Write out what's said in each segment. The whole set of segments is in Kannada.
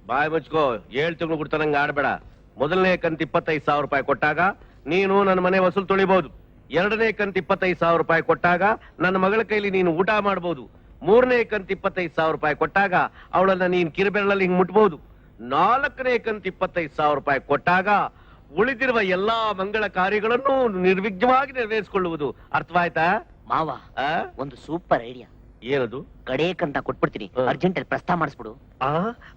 ಬಾಯ್ ಮುಚ್ಕೋ 7 ತಿಂಗಳು ಕೊಡ್ತಾನಂಗ ಆಡ್ಬೇಡ. ಮೊದಲನೇ ಕಂತು 25,000 ರೂಪಾಯಿ ಕೊಟ್ಟಾಗ ನೀನು ನನ್ನ ಮನೆ ವಸೂಲ್ ತೊಳಿಬಹುದು. ಎರಡನೇ ಕಂತು 25,000 ರೂಪಾಯಿ ಕೊಟ್ಟಾಗ ನನ್ನ ಮಗಳ ಕೈಲಿ ನೀನು ಊಟ ಮಾಡಬಹುದು. ಮೂರನೇ ಕಂತು 25,000 ರೂಪಾಯಿ ಕೊಟ್ಟಾಗ ಅವಳನ್ನ ನೀನ್ ಕಿರುಬೆರಳಲ್ಲಿ ಹಿಂಗ್ ಮುಟ್ಬಹುದು. ನಾಲ್ಕನೇ ಕಂತು 25,000 ರೂಪಾಯಿ ಕೊಟ್ಟಾಗ ಉಳಿದಿರುವ ಎಲ್ಲಾ ಮಂಗಳ ಕಾರ್ಯಗಳನ್ನು ನಿರ್ವಿಘ್ನವಾಗಿ ನೆರವೇರಿಸಿಕೊಳ್ಳುವುದು. ಅರ್ಥವಾಯ್ತಾ ಮಾವ? ಒಂದು ಸೂಪರ್ ಐಡಿಯಾ. ಏನದು? ಕಡೇಕಂತ ಕೊಟ್ಬಿಡ್ತೀನಿ, ಅರ್ಜೆಂಟ್ ಅಲ್ಲಿ ಪ್ರಸ್ತಾವ ಮಾಡಿಸ್ಬಿಡು.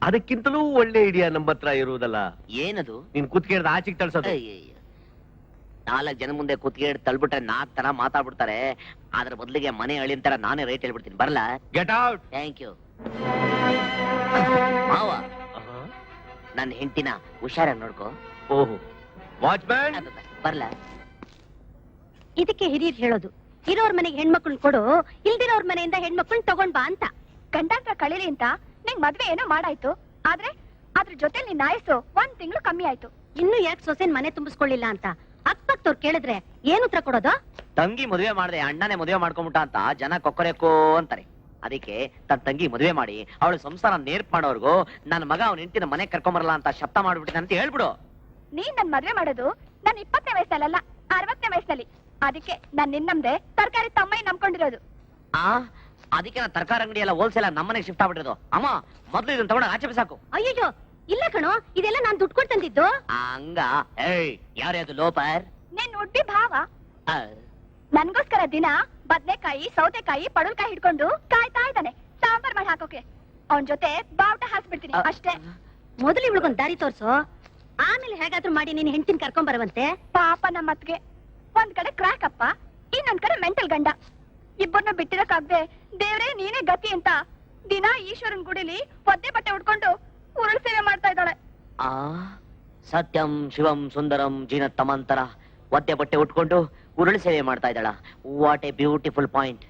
ಅದಕ್ಕಿಂತಲೂ ಒಳ್ಳೆ ಐಡಿಯಾ ನಮ್ಮ ಹತ್ರ ಇರುವುದಲ್ಲ. ಏನದು? ನೀನ್ ಕುತ್ತಿಗೆ ಆಚೆಗೆ ತಳ್ಸೋದು. 4 ಜನ ಮುಂದೆ ಕುತ್ತಿಗೆ ತಳ್ಬಿಟ್ರೆ 4 ತರ ಮಾತಾಡ್ಬಿಡ್ತಾರೆ. ಅದ್ರ ಬದಲಿಗೆ ಮನೆ ಅಳಿನ ತರ ನಾನೇ ರೇಟ್ ಹೇಳ್ಬಿಡ್ತೀನಿ. ಬರಲ್ಲ? Get out. ಥ್ಯಾಂಕ್ ಯು ಮಾವ. ನನ್ನ ಹೆಂಡತಿನ ಹುಷಾರಾಗಿ ನೋಡ್ಕೋ. ಓಹೋ, ವಾಚ್ಮ್ಯಾನ್ ಬರ್ಲ? ಇದಕ್ಕೆ ಹಿರಿಯರು ಹೇಳೋದು, ಇರೋರ್ ಮನೆಗೆ ಹೆಣ್ಮಕ್ಳನ್ನ ಕೊಡು, ಇಲ್ದಿರೋರ್ ಮನೆಯಿಂದ ಹೆಣ್ಮಕ್ಳನ್ನ ತಗೊಂಡ್ ಬಾ ಅಂತ. ಗಂಡಾಂತರ ಕಳೀಲಿ ಅಂತ ನಿಂಗ್ ಮದ್ವೆ ಏನೋ ಮಾಡಾಯ್ತು, ಆದ್ರೆ ಅದ್ರ ಜೊತೆ ನಿನ್ನ ಆಯಸ್ಸು 1 ತಿಂಗಳು ಕಮ್ಮಿ ಆಯ್ತು. ಇನ್ನು ಯಾಕೆ ಸೊಸೆನ್ ಮನೆ ತುಂಬಿಸ್ಕೊಳ್ಳಿಲ್ಲ ಅಂತ ಅಕ್ಕಪಕ್ಕದವ್ರು ಕೇಳಿದ್ರೆ ಏನು ಉತ್ತರ ಕೊಡೋದು? ತಂಗಿ ಮದುವೆ ಮಾಡ್ದೆ ಅಣ್ಣನೇ ಮದುವೆ ಮಾಡ್ಕೊಂಬಿಟ್ಟ ಅಂತ ಜನ ಕೊಕ್ಕರೆಕೋ ಅಂತಾರೆ. ಅದಕ್ಕೆ ತನ್ನ ತಂಗಿ ಮದುವೆ ಮಾಡಿ ಅವಳು ಸಂಸಾರ ನೇರ್ಪ್ ಮಾಡೋರ್ಗು ನನ್ನ ಮಗ ಅವ್ನ ಹೆಂಡತಿನ ಮನೆ ಕರ್ಕೊಂಬರಲ್ಲ ಅಂತ ಶಬ್ದ ಮಾಡ್ಬಿಟ್ಟಿದೆ ಅಂತ ಹೇಳ್ಬಿಡು. ನೀನ್ ನನ್ ಮದ್ವೆ ಮಾಡೋದು ನನ್ 20ನೇ ವಯಸ್ಸಲ್ಲ 60ನೇ ವಯಸ್ಸಲ್ಲಿ. ಅದಕ್ಕೆ ನಾನ್ ನಿನ್ನಮ್ದೆ ತರಕಾರಿ ತಮ್ಮೈ ನಂಬ್ಕೊಂಡಿರೋದು. ಅದಕ್ಕೆ ನಾನು ತರಕಾರಿ ಅಂಗಡಿ ಎಲ್ಲ ಹೋಲ್ಸೇಲ್ ನಮ್ಮನೆಗೆ ಶಿಫ್ಟ್ ಆಗ್ಬಿಟ್ಟಿರೋದು. ಅಮ್ಮ ಮೊದ್ಲು ಇದನ್ನ ತಗೊಂಡ ಆಚೆ ಬಿಸಾಕು. ಅಯ್ಯೋ ಇಲ್ಲ ಕಣೋ, ಇದೆಲ್ಲ ನಾನ್ ದುಡ್ಡು ಕೊಟ್ಟು ತಂದಿದ್ದು. ಹಂಗ? ಯಾರ್ಯಾವ್ದು ಲೋಪರ್? ನೀನ್ ಉಡ್ಬಿ ಭಾವ ನನ್ಗೋಸ್ಕರ ದಿನ ಬದ್ನೆಕಾಯಿ, ಸೌತೆಕಾಯಿ, ಪಡಲ್ಕಾಯಿ ಹಿಡ್ಕೊಂಡು ಕಾಯ್ತಾ ಇದ್ದಾನೆ ಸಾಂಬಾರ್ ಮಾಡಿ ಹಾಕೋಕೆ. ಅವನ್ ಜೊತೆ ಬಾವುಟ ಹಾಕ್ಬಿಡ್ತೀನಿ ಅಷ್ಟೇ. ಮೊದಲು ಇವಳಿಗೊಂದ್ ದಾರಿ ತೋರ್ಸು, ಆಮೇಲೆ ಹೇಗಾದ್ರೂ ಮಾಡಿ ನೀನ್ ಹೆಂಡತಿನ ಕರ್ಕೊಂಡ್ ಬರುವಂತೆ. ಪಾಪ ನಮ್ಮತ್ಗೆ ಒಂದ್ ಕಡೆ ಕ್ರಾಕ್ ಅಪ್ಪ, ಇನ್ನೊಂದ್ ಕಡೆ ಮೆಂಟಲ್ ಗಂಡ. ಇಬ್ಬರನ್ನ ಬಿಟ್ಟಿರಕ್ಕಾಗ್ದೆ ದೇವ್ರೇ ನೀನೇ ಗತಿ ಅಂತ ದಿನ ಈಶ್ವರನ್ ಗುಡಿಲಿ ಒದ್ದೆ ಬಟ್ಟೆ ಉಟ್ಕೊಂಡು ಉರುಳು ಸೇವೆ ಮಾಡ್ತಾ ಇದ್ದಾಳೆ. ಸತ್ಯಂ ಶಿವಂ ಸುಂದರಂ ಜೀನತ್ತಮಂತರ ಒದ್ದೆ ಬಟ್ಟೆ ಉಟ್ಕೊಂಡು ಉರುಳು ಸೇವೆ ಮಾಡ್ತಾ ಇದ್ದಾಳ. What A beautiful point.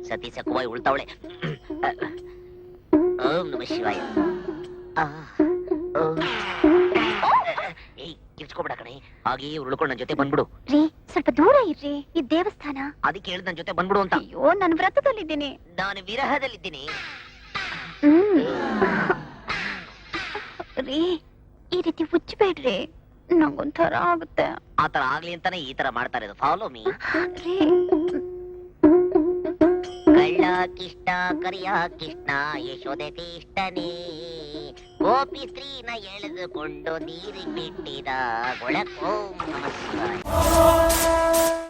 ಸತಿ ಸಕುವಾಯಿ ಉಳ್ತಾವಳೆ. ಓಂ ನಮಃ ಶಿವಾಯ. ಕಿರ್ಚ್ಕೊಬೇಡ ಕಣೆ, ಹಾಗೆ ಉಳ್ಕೊಂಡು ನನ್ನ ಜೊತೆ ಬಂದ್ಬಿಡು. ರೀ ಸ್ವಲ್ಪ ದೂರ ಇರ್ರಿ, ಈ ದೇವಸ್ಥಾನ. ಅದಕ್ಕೆ ಹೇಳಿದ್ ನನ್ನ ಜೊತೆ ಬಂದ್ಬಿಡು ಅಂತ. ಅಯ್ಯೋ ನಾನು ವ್ರತದಲ್ಲಿದ್ದೀನಿ. ನಾನು ವಿರಹದಲ್ಲಿದ್ದೀನಿ. ರೀ ಈ ರೀತಿ ಹುಚ್ಚಬೇಡ್ರಿ, ನಂಗೊಂಥರ ಆಗುತ್ತೆ. ಆತರ ಆಗ್ಲಿ ಅಂತಾನೆ ಈ ತರ ಮಾಡ್ತಾ ಇರೋದು. Follow me. ಕಳ್ಳ ಕಿಷ್ಟ ಕರಿಯ ಕೃಷ್ಣ ಯಶೋದೆ ಕಿಷ್ಟನೇ ಗೋಪಿ ಸ್ತ್ರೀನ ಎಳೆದುಕೊಂಡು ನೀರಿಗೆ ಬಿಟ್ಟಿದ ಒಳಕೋಂ ನಮಃ ಶಿವಾಯ.